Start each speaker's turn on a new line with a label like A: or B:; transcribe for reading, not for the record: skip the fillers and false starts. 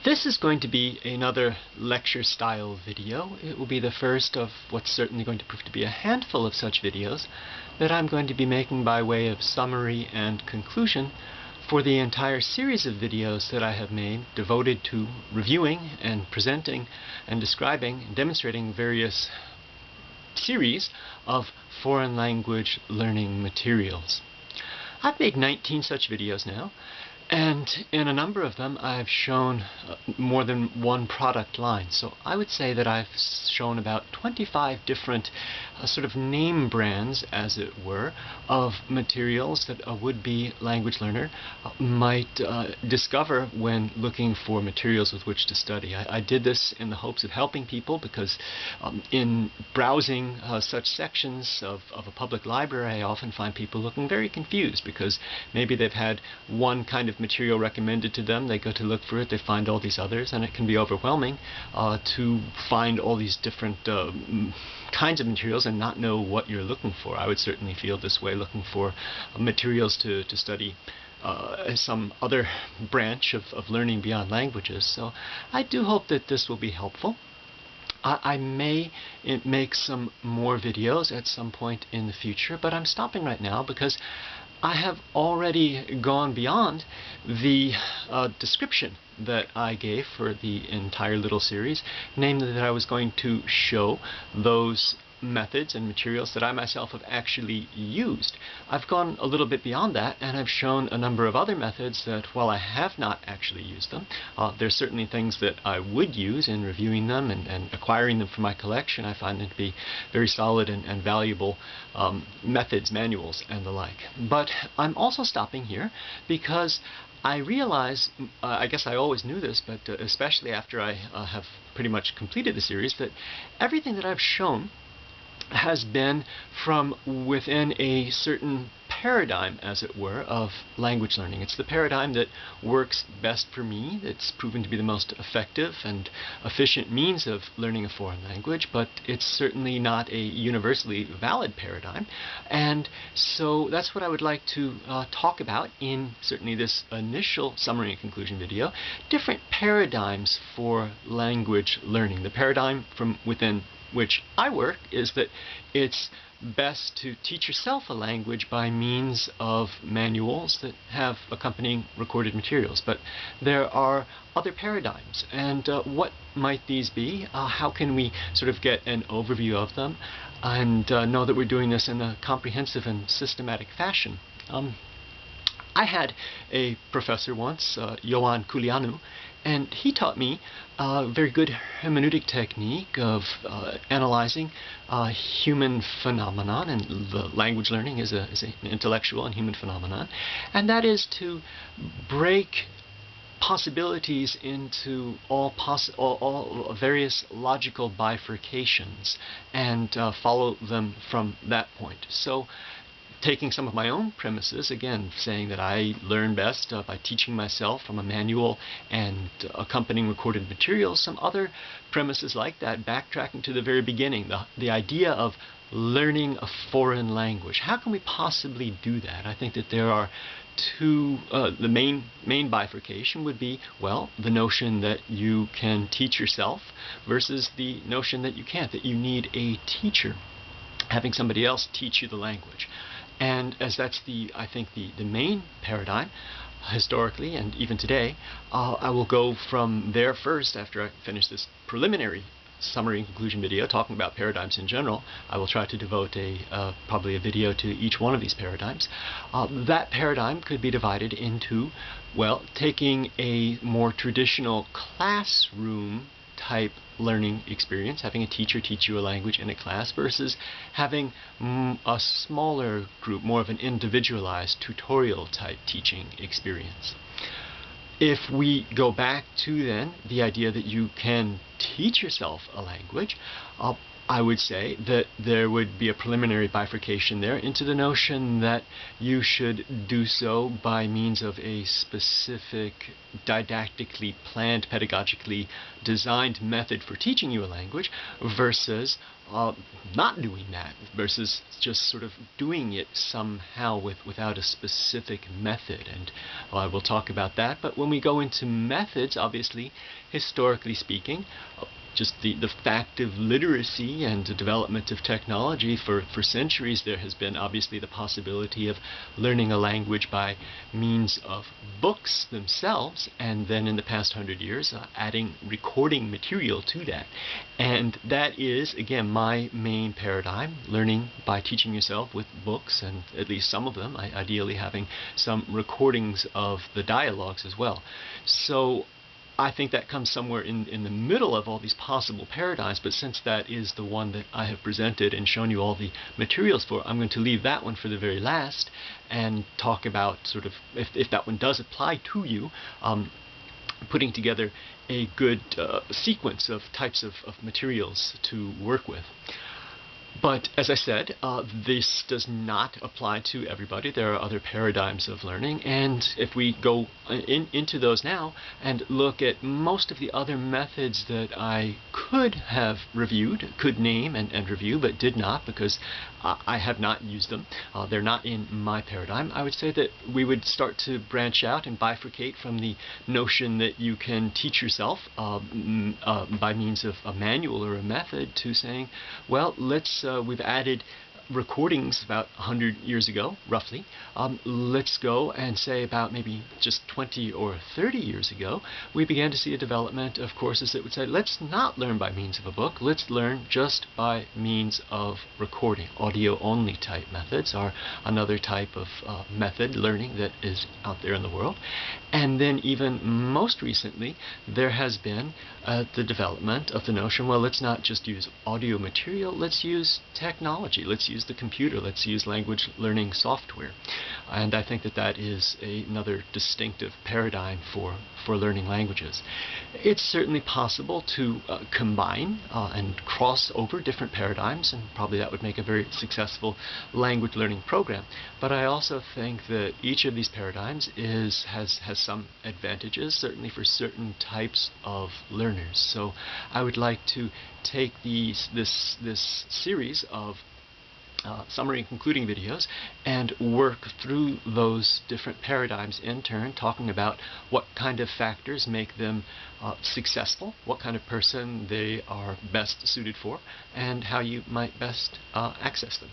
A: This is going to be another lecture-style video. It will be the first of what's certainly going to prove to be a handful of such videos that I'm going to be making by way of summary and conclusion for the entire series of videos that I have made devoted to reviewing and presenting and describing and demonstrating various series of foreign language learning materials. I've made 19 such videos now, and in a number of them I've shown more than one product line. So I would say that I've shown about 25 different sort of name brands, as it were, of materials that a would-be language learner might discover when looking for materials with which to study. I did this in the hopes of helping people because in browsing such sections of a public library, I often find people looking very confused because maybe they've had one kind of material recommended to them, they go to look for it, they find all these others, and it can be overwhelming to find all these different kinds of materials and not know what you're looking for. I would certainly feel this way looking for materials to study some other branch of learning beyond languages. So I do hope that this will be helpful. I may make some more videos at some point in the future, but I'm stopping right now because I have already gone beyond the description that I gave for the entire little series, namely that I was going to show those methods and materials that I myself have actually used. I've gone a little bit beyond that, and I've shown a number of other methods that, while I have not actually used them, there's certainly things that I would use in reviewing them and acquiring them for my collection. I find them to be very solid and valuable methods, manuals, and the like. But I'm also stopping here because I realize, I guess I always knew this, but especially after I have pretty much completed the series, that everything that I've shown has been from within a certain paradigm, as it were, of language learning. It's the paradigm that works best for me, that's proven to be the most effective and efficient means of learning a foreign language, but it's certainly not a universally valid paradigm. And so that's what I would like to talk about in certainly this initial summary and conclusion video, different paradigms for language learning. The paradigm from within which I work is that it's best to teach yourself a language by means of manuals that have accompanying recorded materials. But there are other paradigms, and what might these be? How can we sort of get an overview of them and know that we're doing this in a comprehensive and systematic fashion? I had a professor once, Ioan Culianu, and he taught me a very good hermeneutic technique of analyzing human phenomenon, and the language learning is an intellectual and human phenomenon, and that is to break possibilities into all various logical bifurcations and follow them from that point. So, taking some of my own premises, again, saying that I learn best by teaching myself from a manual and accompanying recorded materials, some other premises like that, backtracking to the very beginning, the idea of learning a foreign language. How can we possibly do that? I think that there are two, the main bifurcation would be, well, the notion that you can teach yourself versus the notion that you can't, that you need a teacher, having somebody else teach you the language. And as that's I think the main paradigm, historically and even today, I will go from there first after I finish this preliminary summary and conclusion video talking about paradigms in general. I will try to devote probably a video to each one of these paradigms. That paradigm could be divided into, well, taking a more traditional classroom type learning experience, having a teacher teach you a language in a class, versus having a smaller group, more of an individualized tutorial type teaching experience. If we go back to then the idea that you can teach yourself a language, I would say that there would be a preliminary bifurcation there into the notion that you should do so by means of a specific didactically planned, pedagogically designed method for teaching you a language versus not doing that, versus just sort of doing it somehow without a specific method. And we'll talk about that. But when we go into methods, obviously, historically speaking, just the fact of literacy and the development of technology for centuries, there has been obviously the possibility of learning a language by means of books themselves, and then in the past 100 years adding recording material to that. And that is, again, my main paradigm, learning by teaching yourself with books, and at least some of them, ideally having some recordings of the dialogues as well. So I think that comes somewhere in the middle of all these possible paradigms, but since that is the one that I have presented and shown you all the materials for, I'm going to leave that one for the very last and talk about sort of, if that one does apply to you, putting together a good sequence of types of materials to work with. But as I said, this does not apply to everybody. There are other paradigms of learning, and if we go into those now and look at most of the other methods that I could have reviewed, could name and review, but did not because I have not used them. They're not in my paradigm. I would say that we would start to branch out and bifurcate from the notion that you can teach yourself by means of a manual or a method to saying, well, we've added recordings about 100 years ago, roughly. Let's go and say about maybe just 20 or 30 years ago, we began to see a development of courses that would say, let's not learn by means of a book, let's learn just by means of recording. Audio-only type methods are another type of method learning that is out there in the world. And then even most recently, there has been the development of the notion, well, let's not just use audio material, let's use technology, let's use the computer, let's use language learning software. And I think that that is another distinctive paradigm for learning languages. It's certainly possible to combine and cross over different paradigms, and probably that would make a very successful language learning program. But I also think that each of these paradigms has some advantages, certainly for certain types of learners. So I would like to take this series of summary and concluding videos and work through those different paradigms in turn, talking about what kind of factors make them successful, what kind of person they are best suited for, and how you might best access them.